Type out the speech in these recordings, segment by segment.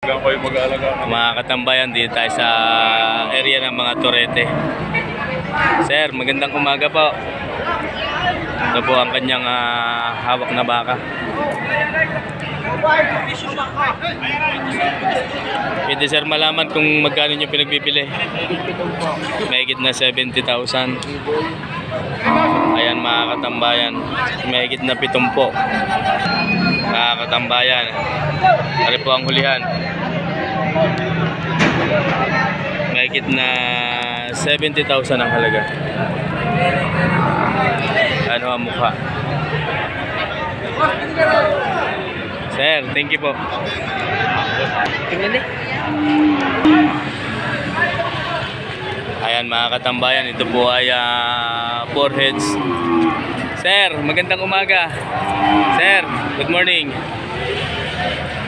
Mga katambayan, dito tayo sa area ng mga Torete. Sir, magandang umaga po. Ito po ang kanyang hawak na baka. Pwede sir malaman kung magkano nyo pinagbibili? Mahigit na 70,000. Ayan mga katambayan, mahigit na 70. Mga katambayan, ano po ang hulihan? Mahigit na 70,000 ang halaga. Ano ang mukha? Sir, thank you po. Ayan mga katambayan, ito po ay 4 heads. Sir, magandang umaga. Sir, good morning.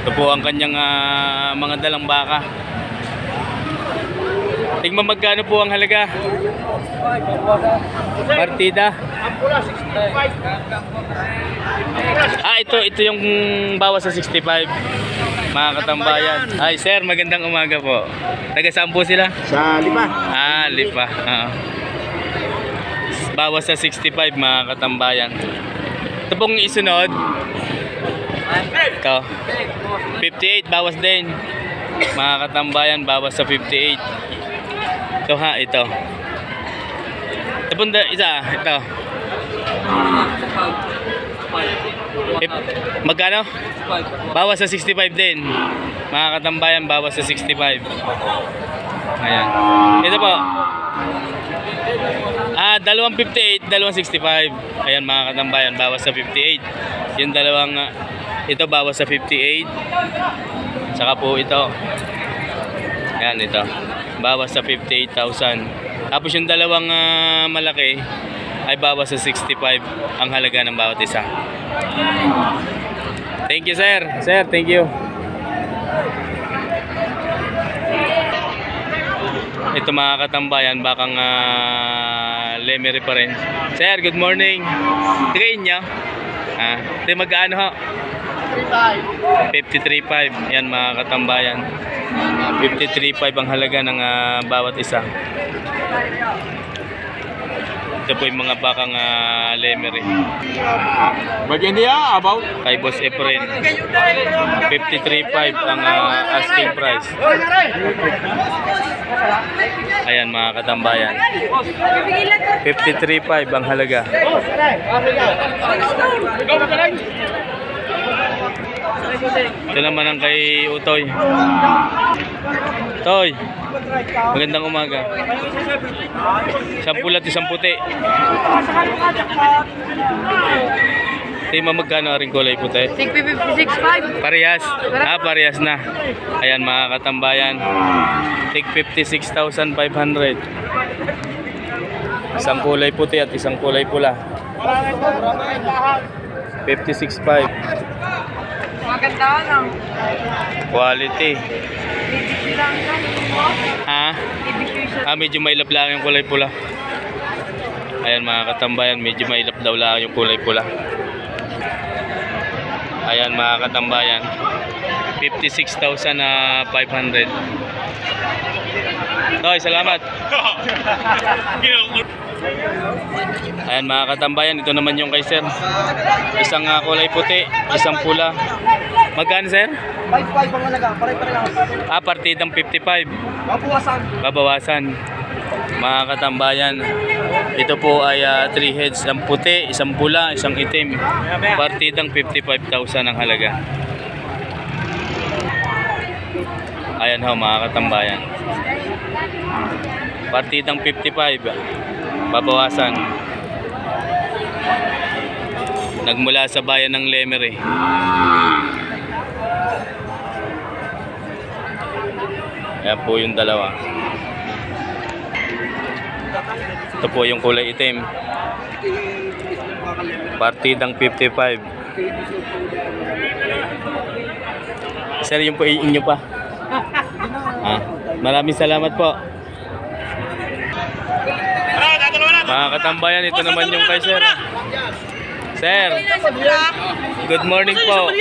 Ito po ang kanyang mga dalang baka. Tingnan magkano po ang halaga? Partida. Ito yung bawas sa 65. Mga katambayan. Ay sir, magandang umaga po. Taga saan po sila? Sa Lipa. Lipa. Bawas sa 65 mga katambayan. Ito pong isunod. Ito. 58 bawas din. Mga katambayan, bawas sa 58. Ito ito. Ito pong isa, ito. Magkano? Bawas sa 65 din. Mga katambayan, bawas sa 65. Ayan. Ito po. Dalawang 58, dalawang 65. Ayan mga katambayan, bawas sa 58. Yung dalawang ito bawas sa 58. Saka po ito. Ayan ito. Bawas sa 58,000. Tapos yung dalawang malaki ay bawas sa 65 ang halaga ng bawat isa. Thank you sir. Sir, thank you. Ito mga katambayan, bakang lemery pa rin. Sir, good morning. Tigay nyo. Ito magkaano ho? 53.5. Yan mga katambayan. 53.5 ang halaga ng bawat isa. Ito po yung mga bakang lemery. Maganda about? Kay Boss Efren. 53.5 ang asking price. Ayan mga katambayan. 53.5 ang halaga. Ito naman ang kay Utoy. Toy, magandang umaga. Isang pula at isang puti. Tima magkano aring kulay puti? 56.5. Parehas. Parehas na. Ayan mga katambayan. Tig 56,500. Isang kulay puti at isang kulay pula. 56.5. Maganda lang. Quality. Medyo mailap lang yung kulay pula. Ayan mga katambayan, medyo mailap daw lang yung kulay pula. Ayan mga katambayan, 56,500. Toy, salamat. Ayan mga katambayan, ito naman yung kay sir. Isang kulay puti, isang pula. Magkano sir? 55 ang halaga, pare-parehas. Partidang 55. Babawasan. Babawasan. Mga katambayan, ito po ay 3 heads. Isang puti, isang pula, isang itim. Partidang 55,000 ang halaga. Ayan ho mga katambayan. Partidang 55. Babawasan. Nagmula sa bayan ng Lemery. Ayan po yung dalawa. Ito po yung kulay itim. Partidang 55. Sir, yung po inyo pa. Maraming salamat po. Mga katambayan, ito naman yung kay sir. Sir, good morning po.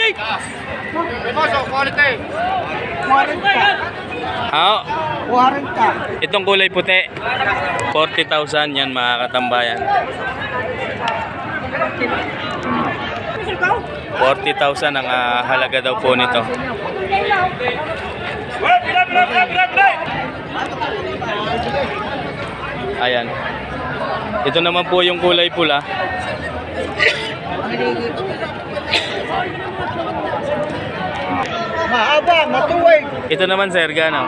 Ah, 40. itong kulay puti, 40,000 yan mga katambayan. 40,000 ang halaga daw po nito. Ayan. Ito naman po yung kulay pula. Mahaba, matuwig. Ito naman sir, gano?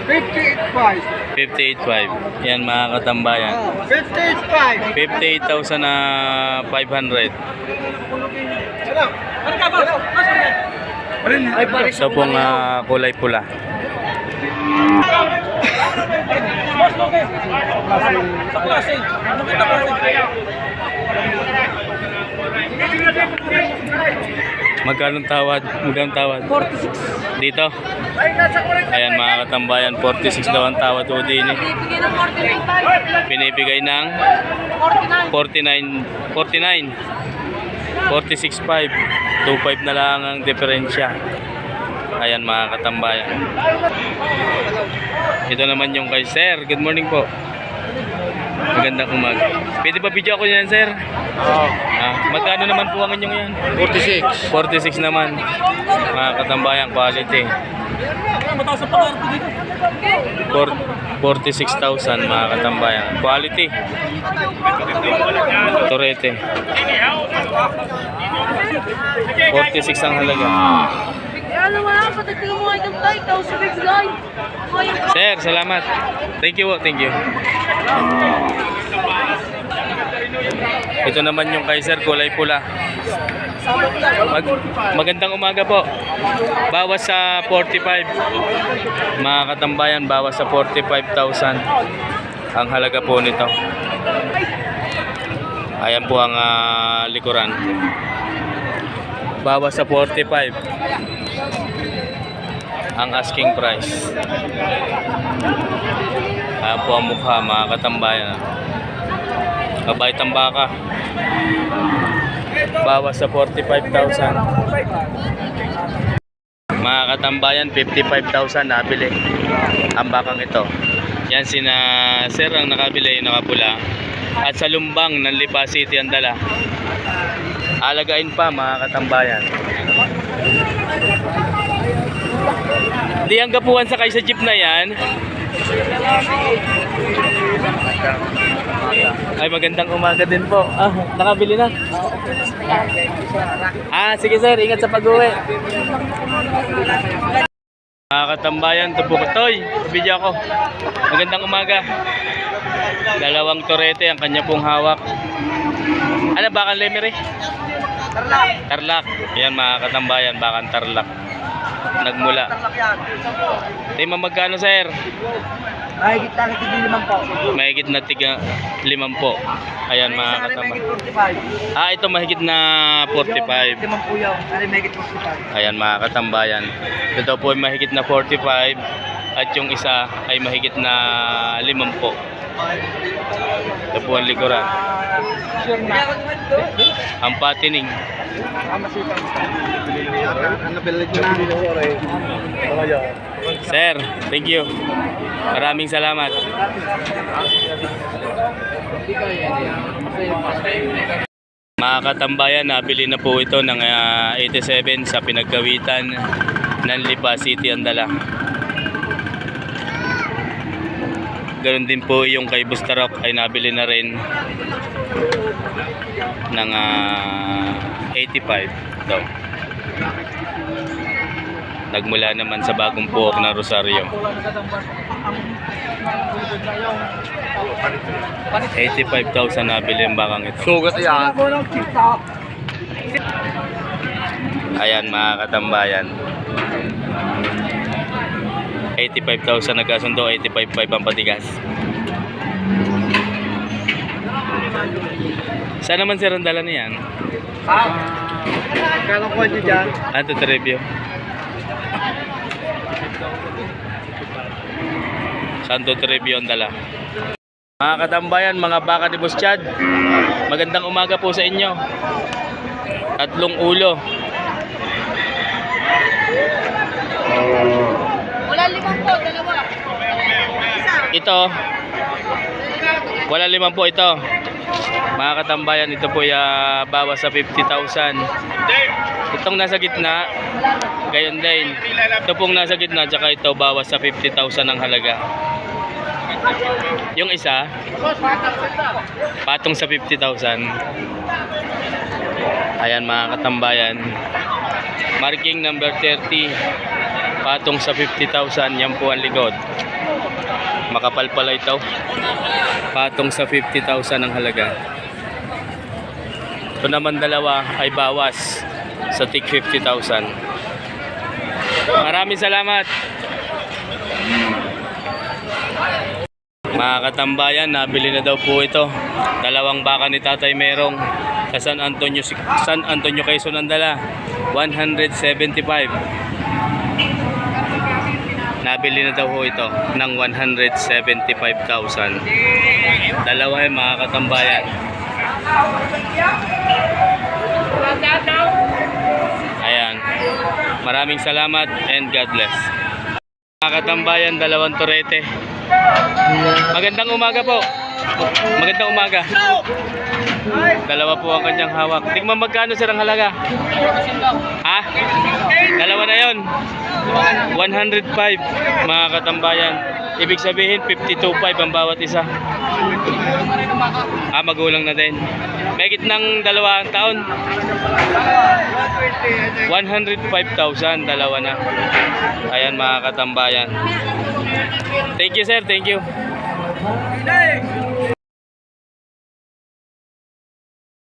58.5. 58,500. Yan mga katambayan. 58.5. 58,000 na 500. Ito pong kulay pula. Sa klase. Ano kita Magkano tawad? Magkano tawad? 46. Dito. Ayan mga katambayan, 46 daw ang tawad o din eh. Binibigay ng 49. 46.5. 2.5 na lang ang diferensya. Ayan mga katambayan. Ito naman yung kay Sir. Good morning po. Magandang umaga. Pwede ba video ako yan, Sir? Magkano naman po ang inyong yan? 46. 46 naman. Mga katambayan, quality. 46,000 mga katambayan. Quality. Torete. 46 ang halaga. Ano wala, patatigil mo item tayo, tao sa big guy. Sir, salamat. Thank you po, thank you. Ito naman yung kay Sir, kulay pula. Magandang umaga po. Bawas sa 45. Mga katambayan, bawas sa 45,000 ang halaga po nito. Ayan po ang likuran. Bawas sa 45 ang asking price. Ayan po ang mukha mga katambayan. Mabait ang baka. Bawas sa 45,000. Mga katambayan, 55,000 nabili ang bakang ito. Yan sina Sir ang nakabili, nakapula. At sa lumbang ng Lipa City ang dala. Alagain pa mga katambayan. Di ang gapuan sakay sa jeep na yan. Ay, magandang umaga din po. Nakabili na. Sige sir, ingat sa pag-uwi. Mga katambayan, tubo ko. Toy, video ako. Magandang umaga. Dalawang torete ang kanya pong hawak. Ano, bakan lemery? Tarlac. Tarlac. Yan mga katambayan, bakan Tarlac. Nagmula. Tarlac yan. Tema magkano sir? Mahigit lang ito din naman po. Mahigit na tiga 5 po. Ayan mga katambayan. Mahigit 45. Ito mahigit na 45. Limang po yun. Mahigit 45. Ayan mga katambayan. Ito po ay mahigit na 45 at yung isa ay mahigit na 5 po. Ito po ang likuran. Sure na. Ang patining. Ano bilag na? Sir, thank you. Maraming salamat. Mga katambayan, nabili na po ito ng 87 sa pinagkawitan ng Lipa City ang dala. Ganon din po yung kay Bustarok ay nabili na rin ng 85 daw. Nagmula naman sa bagong puok ng Rosario. 85,000 nabili ang bakang ito. Sugat yan. Ayan mga katambayan. 85,000 nagkasundo, 85,500 ang patigas. Saan naman sir ang dala niyan? Kano ko nyo dyan? Ito review. Santo Trevio ang dala. Mga katambayan, mga baka ni Boss Chad, magandang umaga po sa inyo. 3 ulo. ito, wala limang po ito. Mga katambayan, ito po bawas sa 50,000. Itong nasa gitna, gayon din. Ito pong nasa gitna, tsaka ito bawas sa 50,000 ang halaga. Yung isa, patong sa 50,000. Ayan mga katambayan. Marking number 30, patong sa 50,000. Yan po ang likod. Makapal pala ito. Patong sa 50,000 ang halaga. Ito naman dalawa ay bawas sa tig 50,000. Maraming salamat. Mga katambayan, nabili na daw po ito. Dalawang baka ni Tatay Merong sa San Antonio, Quezon ang dala. 175. Nabili na daw po ito ng 175,000. Dalawa yung mga katambayan. Ayan. Maraming salamat and God bless. Mga katambayan, dalawang torete. Magandang umaga po. Magandang umaga. Dalawa po ang kanyang hawak. Tingnan magkano sir ang halaga? Ha? Dalawa na yon. 105 mga katambayan. Ibig sabihin 52.5 ang bawat isa. Magulang na din. Mahigit ng 2 taon. 105,000 dalawa na. Ayan mga katambayan. Thank you sir, thank you.